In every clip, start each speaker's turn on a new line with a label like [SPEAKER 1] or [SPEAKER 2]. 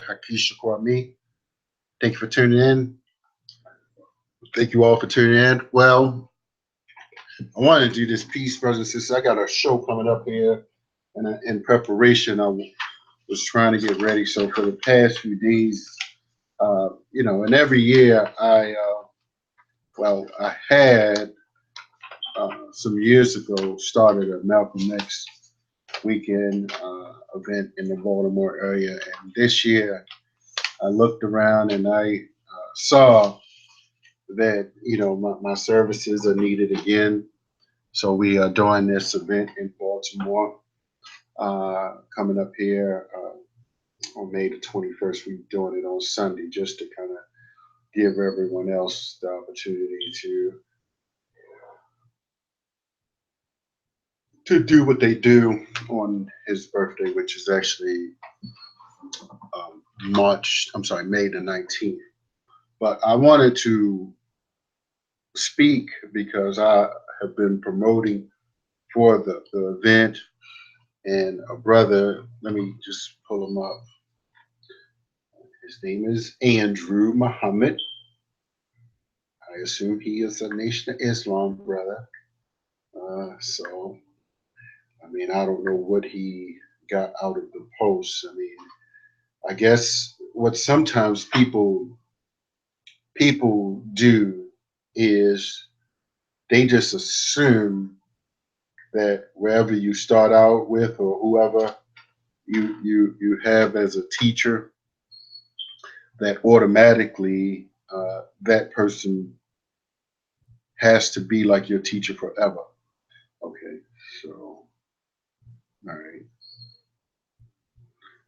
[SPEAKER 1] Kwame. Thank you for tuning in. Thank you all for tuning in. Well, I wanted to do this piece, brothers and sisters. I got a show coming up here, and in preparation, was trying to get ready. So for the past few days, and every year I had some years ago started a Malcolm X weekend event in the Baltimore area, and this year I looked around and I saw that my services are needed again. So we are doing this event in Baltimore coming up here on May the 21st. We're doing it on Sunday just to kind of give everyone else the opportunity to do what they do on his birthday, which is actually May the 19th. But I wanted to speak because I have been promoting for the event, and a brother, let me just pull him up. His name is Andrew Muhammad. I assume he is a Nation of Islam brother. I don't know what he got out of the post. I guess what sometimes people do is they just assume that wherever you start out with or whoever you have as a teacher, that automatically that person has to be like your teacher forever. Okay, so all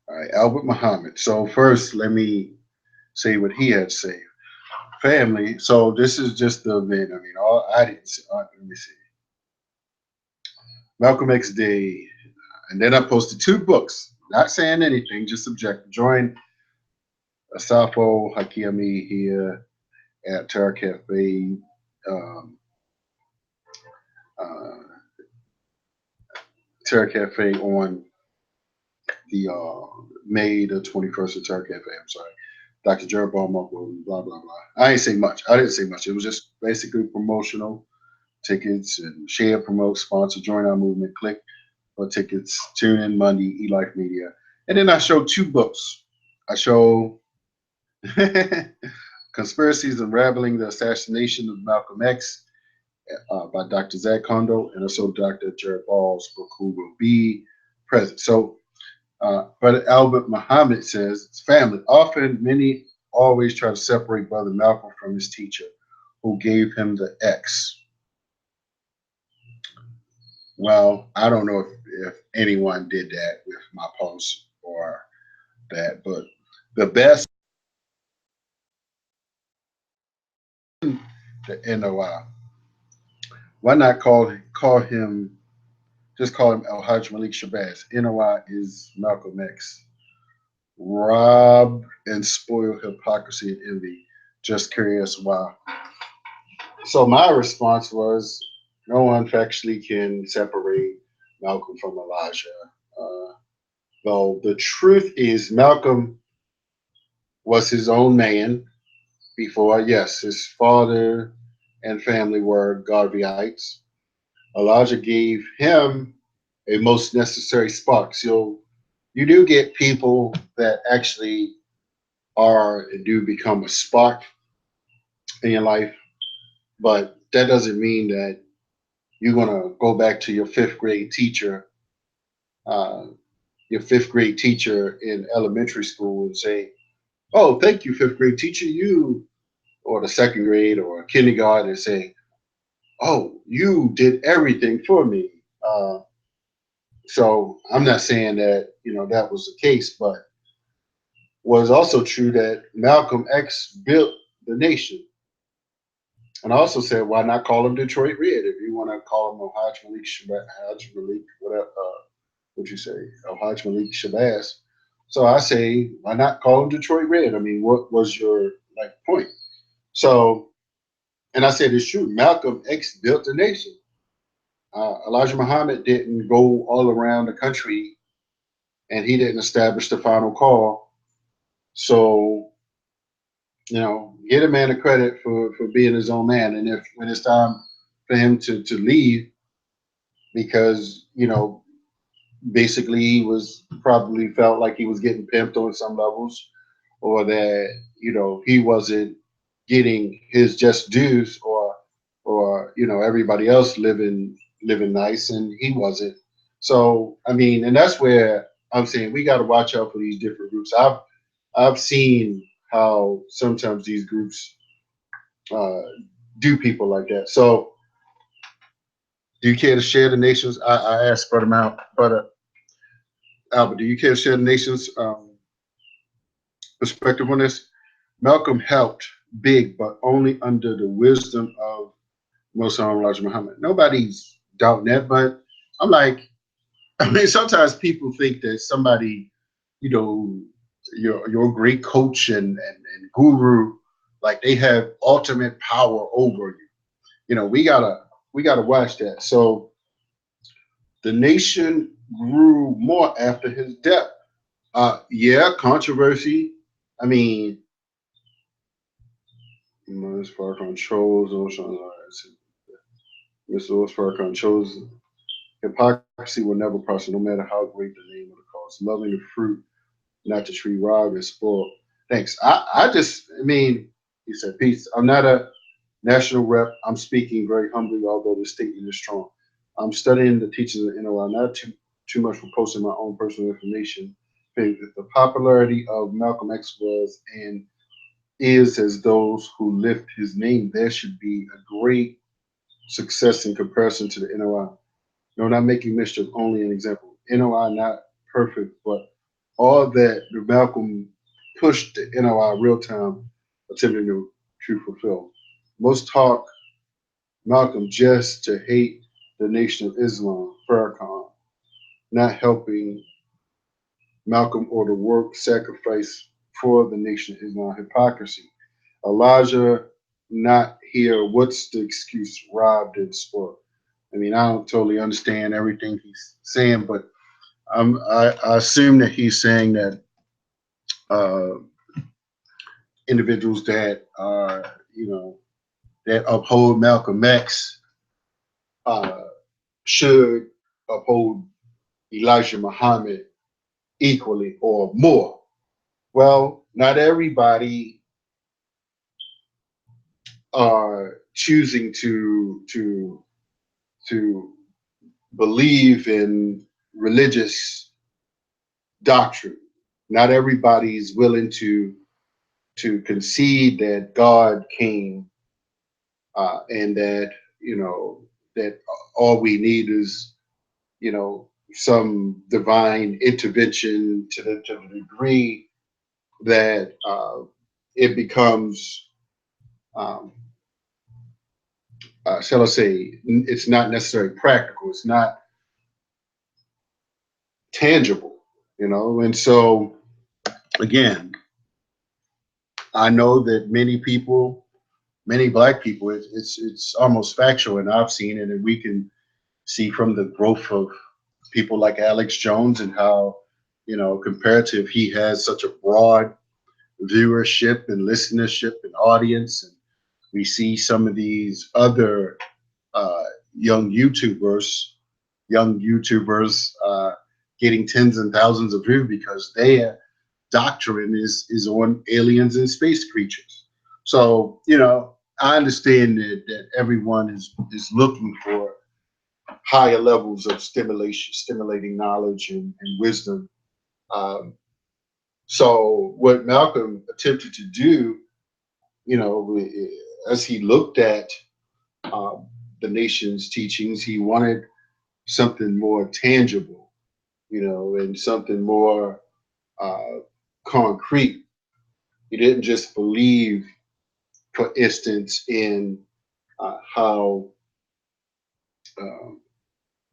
[SPEAKER 1] right, Albert Muhammad. So first, let me say what he had to say. Family. So this is just the event. I didn't see. Let me see. Malcolm X Day, and then I posted 2 books. Not saying anything, just subjective. Join Asafo Hakimi here at Terra Cafe. Uh, Terra Cafe on the May the 21st at Terra Cafe. I'm sorry. Dr. Jared Ballmark, blah, blah, blah. I didn't say much. It was just basically promotional tickets and share, promote, sponsor, join our movement, click for tickets, tune in Monday, eLife Media. And then I showed 2 books. I show Conspiracies Unraveling the Assassination of Malcolm X by Dr. Zach Kondo, and also Dr. Jared Ball's book, who will be present. So Brother Albert Muhammad says, it's family. Often, many always try to separate Brother Malcolm from his teacher, who gave him the X. Well, I don't know if anyone did that with my post or that, but the best, the NOI. Why not call him? Just call him El Hajj Malik Shabazz. NOI is Malcolm X. Rob and spoil hypocrisy and envy. Just curious why. So my response was, no one factually can separate Malcolm from Elijah. Though the truth is, Malcolm was his own man before. Yes, his father and family were Garveyites. Elijah gave him a most necessary spark. So you do get people that actually do become a spark in your life, but that doesn't mean that you're gonna go back to your fifth grade teacher in elementary school and say, "Oh, thank you, fifth grade teacher." You, or the second grade or kindergarten, and say, "Oh, you did everything for me." So I'm not saying that that was the case, but was also true that Malcolm X built the nation. And I also said, why not call him Detroit Red if you want to call him Hajj Malik, whatever, what'd you say, Hajj Malik Shabazz. So I say, why not call him Detroit Red? What was your point? So, and I said, it's true. Malcolm X built the nation. Elijah Muhammad didn't go all around the country, and he didn't establish the final call. So, get a man the credit for being his own man. And if when it's time for him to leave, because basically he was probably felt like he was getting pimped on some levels, or that he wasn't getting his just dues, or everybody else living nice and he wasn't. So I mean, and that's where I'm saying we got to watch out for these different groups. I've seen how sometimes these groups uh, do people like that. So do you care to share the nations? I asked Brother Albert, do you care to share the nation's perspective on this? Malcolm helped big, but only under the wisdom of Most Honorable Elijah Muhammad. Nobody's doubting that, but I'm like, I mean, sometimes people think that somebody, you know, your great coach and guru, like they have ultimate power over you. We gotta watch that. So the nation grew more after his death. Yeah, controversy. I mean, Mr. Farrakhan chose, Mr. Farrakhan chose hypocrisy will never prosper, no matter how great the name of the cause. Loving the fruit, not the tree, robbed and spoiled. Thanks. I mean, he said, peace. I'm not a national rep. I'm speaking very humbly, although the statement is strong. I'm studying the teachings of NOI, not too much for posting my own personal information. The popularity of Malcolm X was and is as those who lift his name. There should be a great success in comparison to the NOI. No, not making mischief, only an example. NOI not perfect, but all that Malcolm pushed the NOI real time, attempting to fulfill. Most talk Malcolm just to hate the Nation of Islam, Farrakhan, not helping Malcolm or the work sacrifice for the Nation of Islam, hypocrisy. Elijah not here. What's the excuse? Robbed and spoiled. I mean, I don't totally understand everything he's saying, but I assume that he's saying that uh, individuals that are, that uphold Malcolm X uh, should uphold Elijah Muhammad equally or more. Well, not everybody are choosing to believe in religious doctrine. Not everybody's willing to concede that God came, and that that all we need is some divine intervention to the degree that it becomes, um, shall I say, it's not necessarily practical. It's not tangible, And so again, I know that many people, many black people, it's almost factual, and I've seen it, and we can see from the growth of people like Alex Jones and how comparative he has such a broad viewership and listenership and audience, and we see some of these other uh, young YouTubers, young YouTubers getting tens and thousands of views because their doctrine is on aliens and space creatures. So I understand that everyone is looking for higher levels of stimulating knowledge and wisdom. Um, so what Malcolm attempted to do, as he looked at um, the nation's teachings, he wanted something more tangible, and something more uh, concrete. He didn't just believe, for instance, in how um,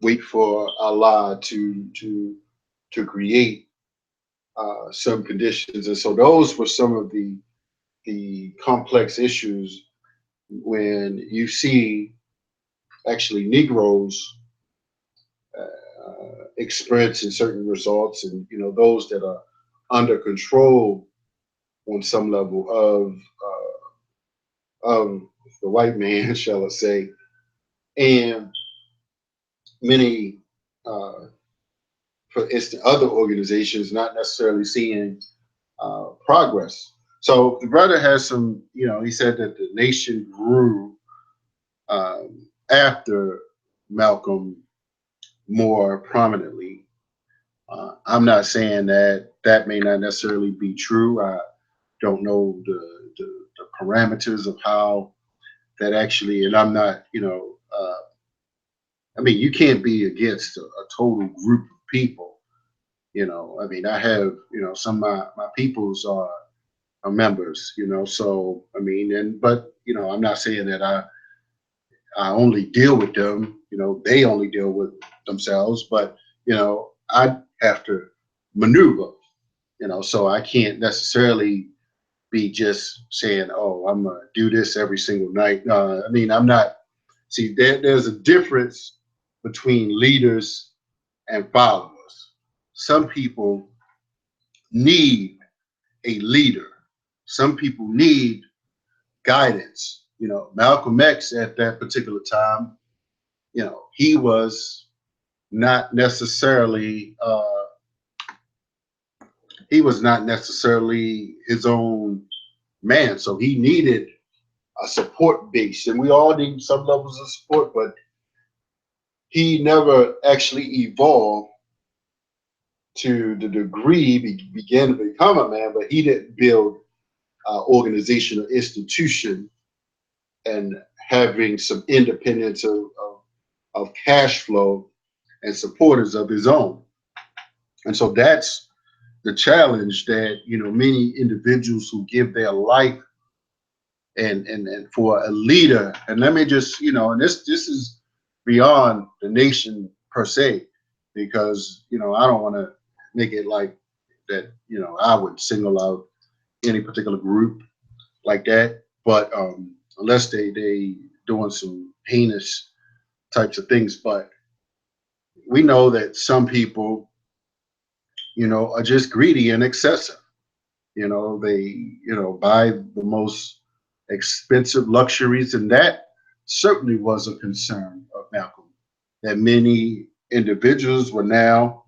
[SPEAKER 1] wait for Allah to create some conditions, and so those were some of the complex issues when you see actually Negroes experiencing certain results, and those that are under control on some level of the white man, shall I say, and many, uh, for instance, other organizations not necessarily seeing progress. So the brother has some, he said that the nation grew after Malcolm more prominently. I'm not saying that that may not necessarily be true. I don't know the parameters of how that actually, and I'm not, I mean, you can't be against a total group of people. I mean, I have, some of my peoples are members, so I mean, but I'm not saying that I only deal with them, they only deal with themselves, but I have to maneuver, so I can't necessarily be just saying, oh, I'm gonna do this every single night. I mean, I'm not. See, there's a difference between leaders and followers. Some people need a leader. Some people need guidance. Malcolm X at that particular time, he was not necessarily his own man, so he needed a support base, and we all need some levels of support, but he never actually evolved to the degree began to become a man, but he didn't build organizational institution and having some independence of cash flow and supporters of his own. And so that's the challenge that many individuals who give their life and for a leader. And let me just and this is beyond the nation per se, because I don't want to make it like that I would single out any particular group like that, but unless they doing some heinous types of things. But we know that some people are just greedy and excessive. They buy the most expensive luxuries, and that certainly was a concern of Malcolm, that many individuals were now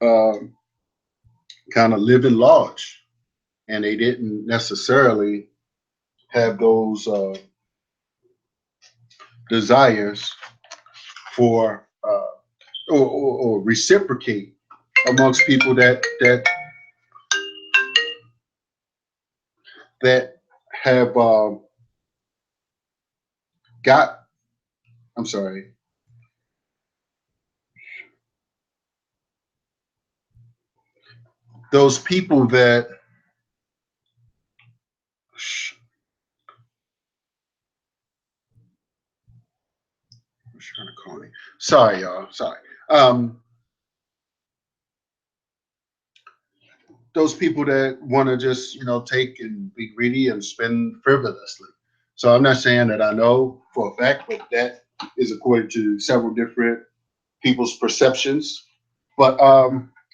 [SPEAKER 1] uh, kind of living large, and they didn't necessarily have those desires for or reciprocate amongst people that have got. I'm sorry. Those people that. I'm trying to call me. Sorry, y'all. Sorry. Um, those people that want to just take and be greedy and spend frivolously. So I'm not saying that I know for a fact, but that is according to several different people's perceptions. But I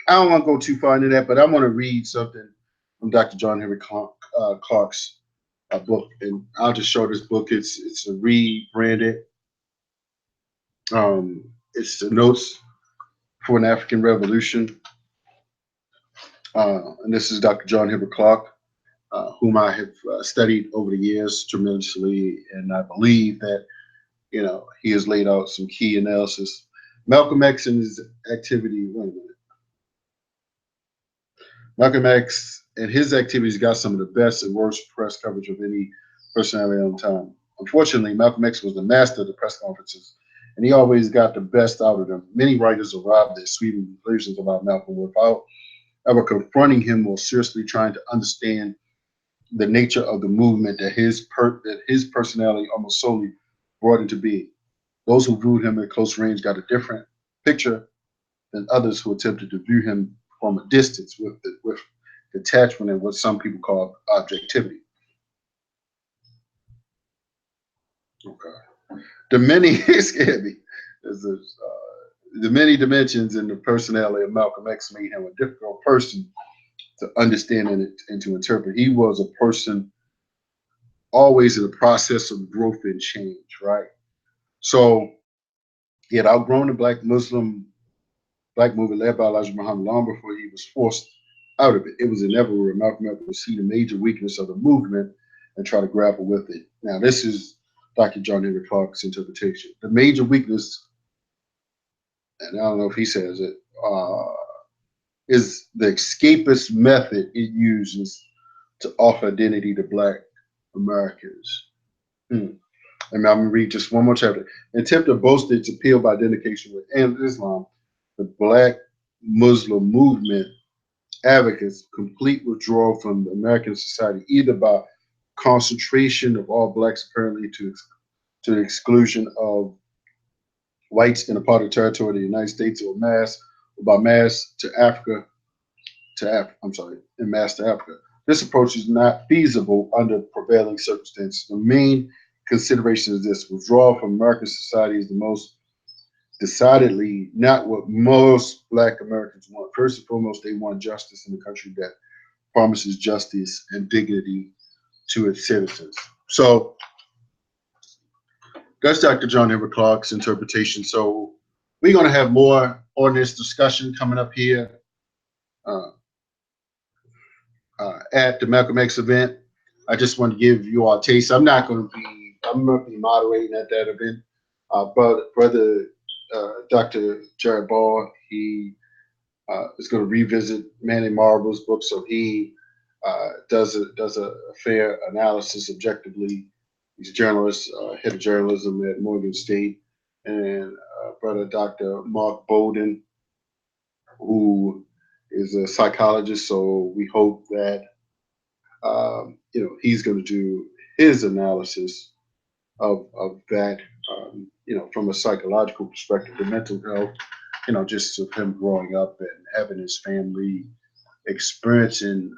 [SPEAKER 1] don't want to go too far into that. But I want to read something from Dr. John Henry Clarke's book, and I'll just show this book. It's a rebranded. It's the Notes for an African Revolution, and this is Dr. John Henry Clarke, whom I have studied over the years tremendously, and I believe that he has laid out some key analysis. Malcolm X and his activity. Wait a minute. Malcolm X and his activities got some of the best and worst press coverage of any personality on time. Unfortunately, Malcolm X was the master of the press conferences, and he always got the best out of them. Many writers arrived at sweeping conclusions about Malcolm without ever confronting him or seriously trying to understand the nature of the movement that his personality almost solely brought into being. Those who viewed him at close range got a different picture than others who attempted to view him from a distance with detachment and what some people call objectivity. Okay. The many it scared me. The many dimensions in the personality of Malcolm X made him a difficult person to understand and to interpret. He was a person always in the process of growth and change, right? So he had outgrown the black movement led by Elijah Muhammad long before he was forced out of it. It was inevitable that Malcolm X would see the major weakness of the movement and try to grapple with it. Now, this is Dr. John Henrick Clarke's interpretation. The major weakness, and I don't know if he says it, is the escapist method it uses to offer identity to Black Americans. And I'm going to read just one more chapter. In attempt to bolster its appeal by identification with Islam, the Black Muslim movement advocates complete withdrawal from American society, either by concentration of all Blacks apparently to the exclusion of whites in a part of the territory of the United States, or by mass to Africa, in mass to Africa. This approach is not feasible under prevailing circumstances. The main consideration is this: withdrawal from American society is the most decidedly not what most Black Americans want. First and foremost, they want justice in a country that promises justice and dignity to its citizens. So that's Dr. John Henrick Clarke's interpretation. So we're going to have more on this discussion coming up here at the Malcolm X event. I just want to give you all a taste. I'm not going to be moderating at that event. But brother Dr. Jared Ball, he is going to revisit Manny Marvel's book, so he does a fair analysis objectively. He's a journalist, head of journalism at Morgan State, and brother Dr. Mark Bowden, who is a psychologist. So we hope that he's going to do his analysis of that, from a psychological perspective, the mental health, just of him growing up and having his family experiencing,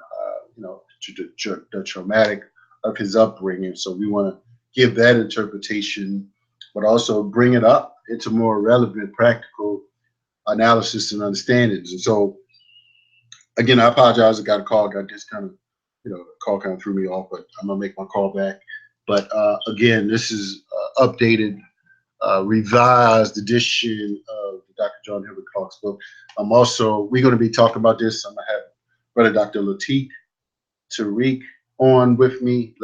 [SPEAKER 1] the traumatic of his upbringing. So we want to give that interpretation, but also bring it up into more relevant, practical analysis and understandings. And so, again, I apologize. I got a call. Got this kind of, call kind of threw me off, but I'm gonna make my call back. But again, this is updated, revised edition of Dr. John Henrick Clarke's book. We're going to be talking about this. I'm going to have brother Dr. Latif Tariq on with me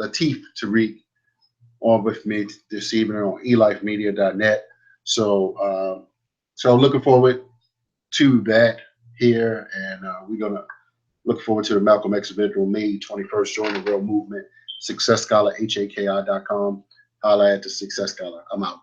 [SPEAKER 1] this evening on elifemedia.net. So looking forward to that here, and we're going to look forward to the Malcolm X event on May 21st. Join the real movement. Success Scholar, HAKI.com. Holla at the Success Scholar. I'm out.